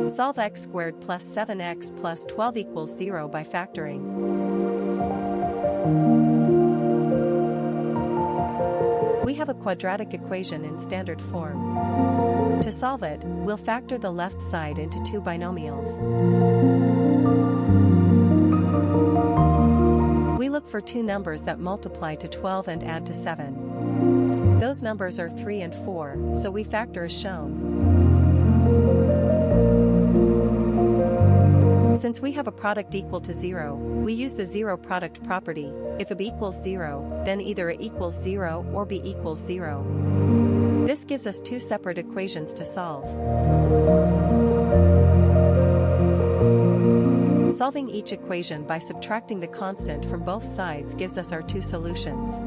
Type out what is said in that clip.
Solve x squared plus 7x plus 12 equals 0 by factoring. We have a quadratic equation in standard form. To solve it, we'll factor the left side into two binomials. We look for two numbers that multiply to 12 and add to 7. Those numbers are 3 and 4, so we factor as shown. Since we have a product equal to 0, we use the zero product property. If AB equals 0, then either A equals 0 or B equals 0. This gives us two separate equations to solve. Solving each equation by subtracting the constant from both sides gives us our two solutions.